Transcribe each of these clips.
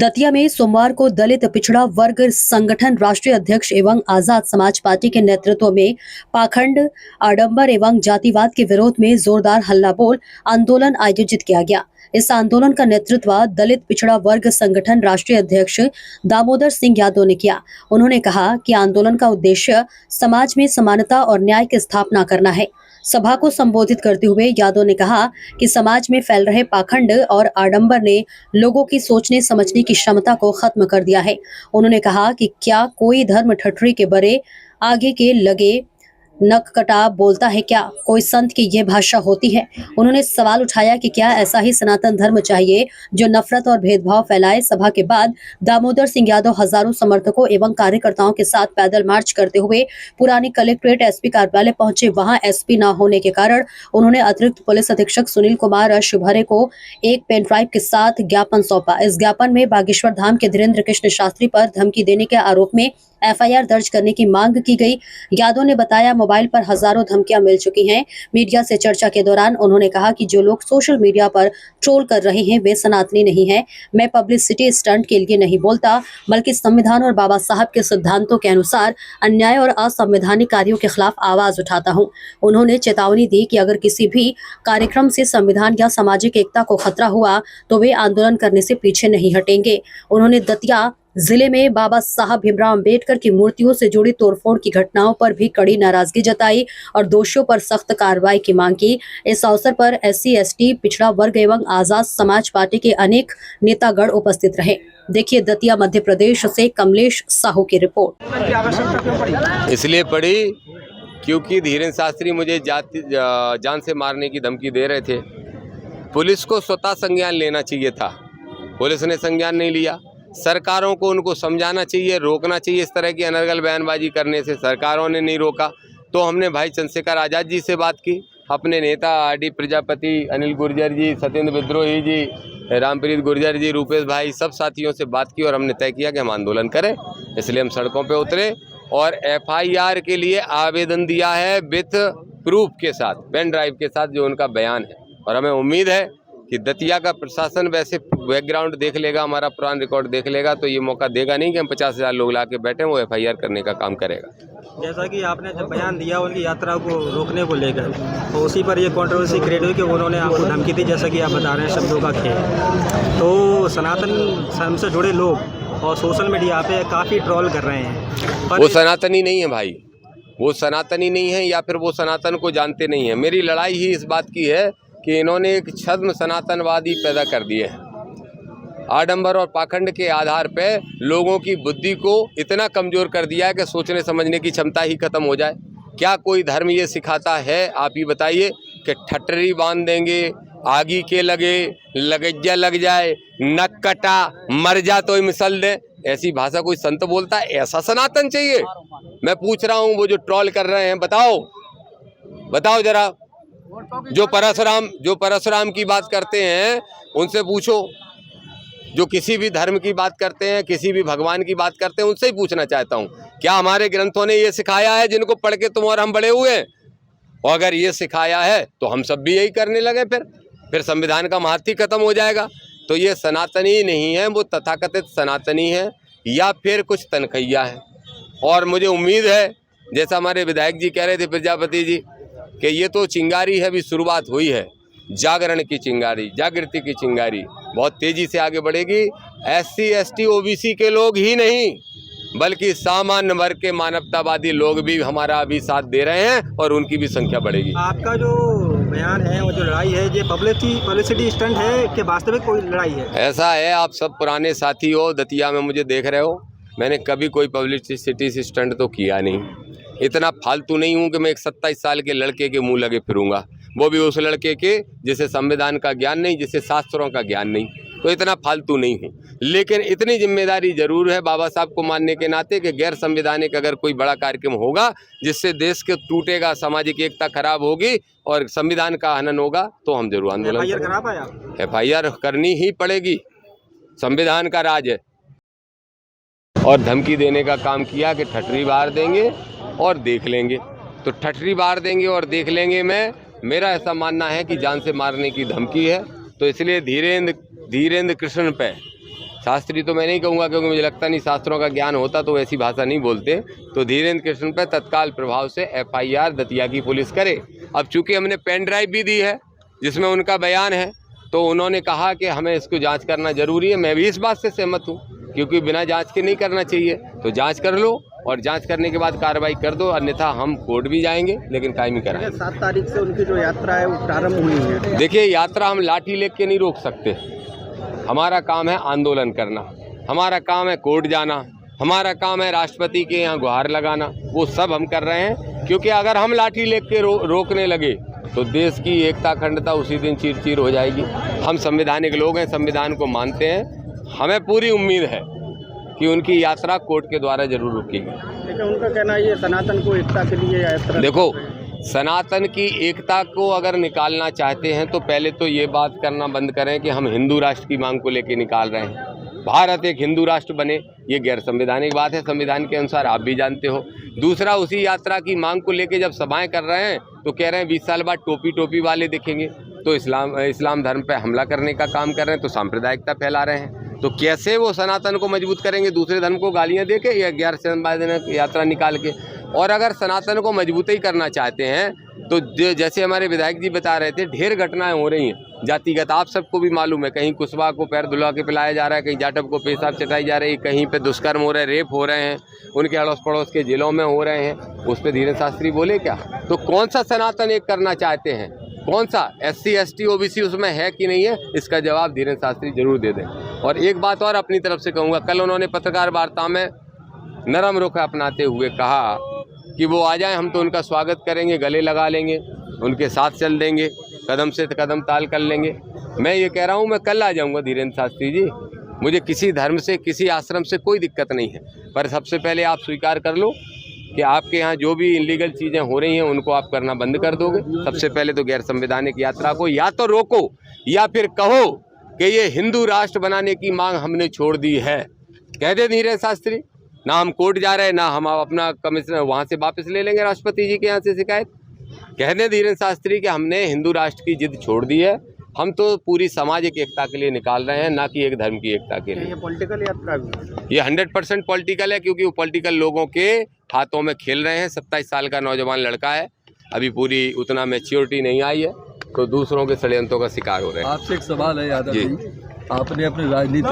दतिया में सोमवार को दलित पिछड़ा वर्ग संगठन राष्ट्रीय अध्यक्ष एवं आजाद समाज पार्टी के नेतृत्व में पाखंड, आडंबर एवं जातिवाद के विरोध में जोरदार हल्ला बोल आंदोलन आयोजित किया गया। इस आंदोलन का नेतृत्व दलित पिछड़ा वर्ग संगठन राष्ट्रीय अध्यक्ष दामोदर सिंह यादव ने किया। उन्होंने कहा कि आंदोलन का उद्देश्य समाज में समानता और न्याय की स्थापना करना है। सभा को संबोधित करते हुए यादव ने कहा कि समाज में फैल रहे पाखंड और आडंबर ने लोगों की सोचने समझने की क्षमता को खत्म कर दिया है। उन्होंने कहा कि क्या कोई धर्म ठठरी के बड़े आगे के लगे नक कटा बोलता है, क्या कोई संत की ये भाषा होती है। उन्होंने सवाल उठाया कि क्या ऐसा ही सनातन धर्म चाहिए जो नफरत और भेदभाव फैलाए। सभा के बाद दामोदर सिंह यादव हजारों समर्थकों एवं कार्यकर्ताओं के साथ पैदल मार्च करते हुए पुरानी कलेक्ट्रेट एसपी कार्यालय पहुंचे। वहां एसपी न होने के कारण उन्होंने अतिरिक्त पुलिस अधीक्षक सुनील कुमार शुभरे को एक पेन ड्राइव के साथ ज्ञापन सौंपा। इस ज्ञापन में बागेश्वर धाम के धीरेन्द्र कृष्ण शास्त्री पर धमकी देने के आरोप में एफआईआर दर्ज करने की मांग की गई। यादव ने बताया मोबाइल पर हजारों धमकियां मिल चुकी हैं। मीडिया से चर्चा के दौरान उन्होंने कहा कि जो लोग सोशल मीडिया पर ट्रोल कर रहे हैं वे सनातनी नहीं है। मैं पब्लिसिटी स्टंट के लिए नहीं बोलता, बल्कि संविधान और बाबा साहब के सिद्धांतों के अनुसार अन्याय और असंवैधानिक कार्यों के खिलाफ आवाज उठाता हूं। उन्होंने चेतावनी दी कि अगर किसी भी कार्यक्रम से संविधान या सामाजिक एकता को खतरा हुआ तो वे आंदोलन करने से पीछे नहीं हटेंगे। उन्होंने दतिया जिले में बाबा साहब भीमराव अंबेडकर की मूर्तियों से जुड़ी तोड़फोड़ की घटनाओं पर भी कड़ी नाराजगी जताई और दोषियों पर सख्त कार्रवाई की मांग की। इस अवसर पर एससी, एसटी, पिछड़ा वर्ग एवं आजाद समाज पार्टी के अनेक नेतागण उपस्थित रहे। देखिए दतिया मध्य प्रदेश से कमलेश साहू की रिपोर्ट। इसलिए पड़ी क्योंकि धीरेन्द्र शास्त्री मुझे जान से मारने की धमकी दे रहे थे। पुलिस को स्वतः संज्ञान लेना चाहिए था, पुलिस ने संज्ञान नहीं लिया। सरकारों को उनको समझाना चाहिए, रोकना चाहिए। इस तरह की अनर्गल बयानबाजी करने से सरकारों ने नहीं रोका। तो हमने भाई चंद्रशेखर आज़ाद जी से बात की, अपने नेता आरडी प्रजापति, अनिल गुर्जर जी, सत्येंद्र विद्रोही जी, रामप्रीत गुर्जर जी, रूपेश भाई, सब साथियों से बात की और हमने तय किया कि हम आंदोलन करें। इसलिए हम सड़कों पर उतरे और एफआईआर के लिए आवेदन दिया है विथ प्रूफ के साथ, पेन ड्राइव के साथ, जो उनका बयान है। और हमें उम्मीद है कि दतिया का प्रशासन वैसे बैकग्राउंड देख लेगा, हमारा पुराना रिकॉर्ड देख लेगा, तो ये मौका देगा नहीं कि हम 50,000 लोग ला के बैठे, वो एफआईआर करने का काम करेगा। जैसा कि आपने जब बयान दिया उनकी यात्रा को रोकने को लेकर, तो उसी पर ये कंट्रोवर्सी क्रिएट हुई कि उन्होंने आपको धमकी दी, जैसा कि आप बता रहे हैं, शब्दों का खेल। तो सनातन धर्म से जुड़े लोग और सोशल मीडिया पे काफ़ी ट्रोल कर रहे हैं। वो सनातनी नहीं है भाई, वो सनातनी नहीं है, या फिर वो सनातन को जानते नहीं है। मेरी लड़ाई ही इस बात की है कि इन्होंने एक छद्म सनातनवादी पैदा कर दिए हैं। आडंबर और पाखंड के आधार पे लोगों की बुद्धि को इतना कमज़ोर कर दिया है कि सोचने समझने की क्षमता ही खत्म हो जाए। क्या कोई धर्म ये सिखाता है? आप ही बताइए कि ठटरी बांध देंगे, आगी के लगे, लगज्जा लग जाए, नक कटा, मर जा तो ही मिसल दे, ऐसी भाषा कोई संत बोलता है? ऐसा सनातन चाहिए? मैं पूछ रहा हूँ, वो जो ट्रोल कर रहे हैं, बताओ जरा। जो परशुराम की बात करते हैं उनसे पूछो, जो किसी भी धर्म की बात करते हैं, किसी भी भगवान की बात करते हैं, उनसे ही पूछना चाहता हूँ, क्या हमारे ग्रंथों ने ये सिखाया है जिनको पढ़ के तुम और हम बड़े हुए हैं? और अगर ये सिखाया है तो हम सब भी यही करने लगे, फिर संविधान का महत्व ही खत्म हो जाएगा। तो ये सनातनी नहीं है, वो तथाकथित सनातनी है या फिर कुछ तनखैया है। और मुझे उम्मीद है, जैसा हमारे विधायक जी कह रहे थे, प्रजापति जी, कि ये तो चिंगारी है, अभी शुरुआत हुई है, जागरण की चिंगारी, जागृति की चिंगारी बहुत तेजी से आगे बढ़ेगी। एससी, एसटी, ओबीसी के लोग ही नहीं, बल्कि सामान्य वर्ग के मानवतावादी लोग भी हमारा अभी साथ दे रहे हैं और उनकी भी संख्या बढ़ेगी। आपका जो बयान है, वो जो लड़ाई है, ये पब्लिसिटी स्टंट है कि वास्तविक कोई लड़ाई है? ऐसा है, आप सब पुराने साथी हो, दतिया में मुझे देख रहे हो, मैंने कभी कोई पब्लिसिटी स्टंट तो किया नहीं। इतना फालतू नहीं हूँ कि मैं एक 27 साल के लड़के के मुंह लगे फिरूंगा, वो भी उस लड़के के जिसे संविधान का ज्ञान नहीं, जिसे शास्त्रों का ज्ञान नहीं। तो इतना फालतू नहीं हूँ, लेकिन इतनी जिम्मेदारी जरूर है बाबा साहब को मानने के नाते कि गैर संवैधानिक अगर कोई बड़ा कार्यक्रम होगा जिससे देश के टूटेगा, सामाजिक एकता खराब होगी और संविधान का हनन होगा, तो हम जरूर आंदोलन करेंगे। एफआईआर करनी ही पड़ेगी, संविधान का राज है। और धमकी देने का काम किया कि ठटरी बाहर देंगे और देख लेंगे, तो ठटरी बाहर देंगे और देख लेंगे में मेरा ऐसा मानना है कि जान से मारने की धमकी है। तो इसलिए धीरेन्द्र कृष्ण पे शास्त्री तो मैं नहीं कहूँगा, क्योंकि मुझे लगता नहीं शास्त्रों का ज्ञान होता तो ऐसी भाषा नहीं बोलते। तो धीरेन्द्र कृष्ण पर तत्काल प्रभाव से FIR दतिया की पुलिस करे। अब चूंकि हमने पेन ड्राइव भी दी है जिसमें उनका बयान है, तो उन्होंने कहा कि हमें इसको जांच करना जरूरी है। मैं भी इस बात से सहमत हूँ, क्योंकि बिना जांच के नहीं करना चाहिए। तो जांच कर लो और जांच करने के बाद कार्रवाई कर दो, अन्यथा हम कोर्ट भी जाएंगे लेकिन कायमी कराएंगे। 7 तारीख से उनकी जो यात्रा है वो प्रारंभ हुई है। देखिए, यात्रा हम लाठी लेके नहीं रोक सकते। हमारा काम है आंदोलन करना, हमारा काम है कोर्ट जाना, हमारा काम है राष्ट्रपति के यहाँ गुहार लगाना। वो सब हम कर रहे हैं, क्योंकि अगर हम लाठी लेके रोकने लगे तो देश की एकता अखंडता उसी दिन चीर-चीर हो जाएगी। हम संवैधानिक लोग हैं, संविधान को मानते हैं। हमें पूरी उम्मीद है कि उनकी यात्रा कोर्ट के द्वारा जरूर रुकेगी। लेकिन उनका कहना है ये सनातन को एकता के लिए यात्रा। देखो, सनातन की एकता को अगर निकालना चाहते हैं तो पहले तो ये बात करना बंद करें कि हम हिंदू राष्ट्र की मांग को लेकर निकाल रहे हैं। भारत एक हिंदू राष्ट्र बने, ये गैर संवैधानिक बात है, संविधान के अनुसार आप भी जानते हो। दूसरा, उसी यात्रा की मांग को लेकर जब सभाएं कर रहे हैं तो कह रहे हैं 20 साल बाद टोपी वाले दिखेंगे, तो इस्लाम धर्म पर हमला करने का काम कर रहे हैं, तो सांप्रदायिकता फैला रहे हैं। तो कैसे वो सनातन को मजबूत करेंगे दूसरे धर्म को गालियां देके या गैर संवैधानिक यात्रा निकाल के? और अगर सनातन को मजबूत ही करना चाहते हैं तो जैसे हमारे विधायक जी बता रहे थे, ढेर घटनाएं हो रही हैं जातिगत, आप सबको भी मालूम है। कहीं कुशवाहा को पैर धुला के पिलाया जा रहा है, कहीं जाटव को पेशाब चटाई जा रही है, कहीं पे दुष्कर्म हो रहे हैं, रेप हो रहे हैं, उनके अड़ोस पड़ोस के जिलों में हो रहे हैं। उस पर धीरेन्द्र शास्त्री बोले क्या? तो कौन सा सनातन एक करना चाहते हैं? कौन सा SC ST OBC उसमें है कि नहीं है, इसका जवाब धीरेन्द्र शास्त्री जरूर दे दें। और एक बात और अपनी तरफ से कहूँगा, कल उन्होंने पत्रकार वार्ता में नरम रुख अपनाते हुए कहा कि वो आ जाएं, हम तो उनका स्वागत करेंगे, गले लगा लेंगे, उनके साथ चल देंगे, कदम से कदम ताल कर लेंगे। मैं ये कह रहा हूँ, मैं कल आ जाऊँगा धीरेन्द्र शास्त्री जी, मुझे किसी धर्म से किसी आश्रम से कोई दिक्कत नहीं है। पर सबसे पहले आप स्वीकार कर लो कि आपके यहाँ जो भी इलीगल चीज़ें हो रही हैं उनको आप करना बंद कर दोगे। सबसे पहले तो गैर संवैधानिक यात्रा को या तो रोको या फिर कहो कि ये हिंदू राष्ट्र बनाने की मांग हमने छोड़ दी है। कह दे धीरेन्द्र शास्त्री, ना हम कोर्ट जा रहे हैं, ना हम अपना कमिश्नर वहाँ से वापस ले लेंगे राष्ट्रपति जी के यहाँ से शिकायत। कह दे धीरेन्द्र शास्त्री कि हमने हिंदू राष्ट्र की जिद छोड़ दी है, हम तो पूरी सामाजिक एकता के लिए निकाल रहे हैं, ना कि एक धर्म की एकता के लिए। ये पॉलिटिकल यात्रा भी, ये 100% पॉलिटिकल है, क्योंकि वो पॉलिटिकल लोगों के हाथों में खेल रहे हैं। 27 साल का नौजवान लड़का है, अभी पूरी उतना मैच्योरिटी नहीं आई है, तो दूसरों के षड्यंत्रों का शिकार हो रहे हैं। आपसे एक सवाल है यादव जी, जी, आपने अपनी राजनीतिक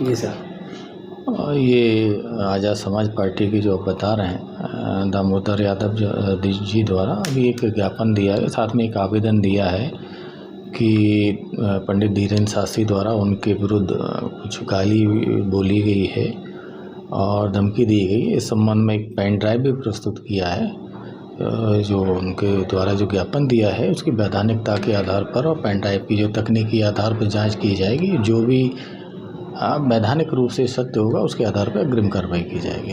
जी सर, ये आज़ाद समाज पार्टी की जो बता रहे हैं दामोदर यादव जी द्वारा अभी एक ज्ञापन दिया है, साथ में एक आवेदन दिया है कि पंडित धीरेन्द्र शास्त्री द्वारा उनके विरुद्ध कुछ गाली बोली गई है और धमकी दी गई। इस संबंध में एक पेन ड्राइव भी प्रस्तुत किया है। जो उनके द्वारा जो ज्ञापन दिया है उसकी वैधानिकता के आधार पर और पेन ड्राइव की जो तकनीकी आधार पर जांच की जाएगी। जो भी वैधानिक रूप से सत्य होगा उसके आधार पर अग्रिम कार्रवाई की जाएगी।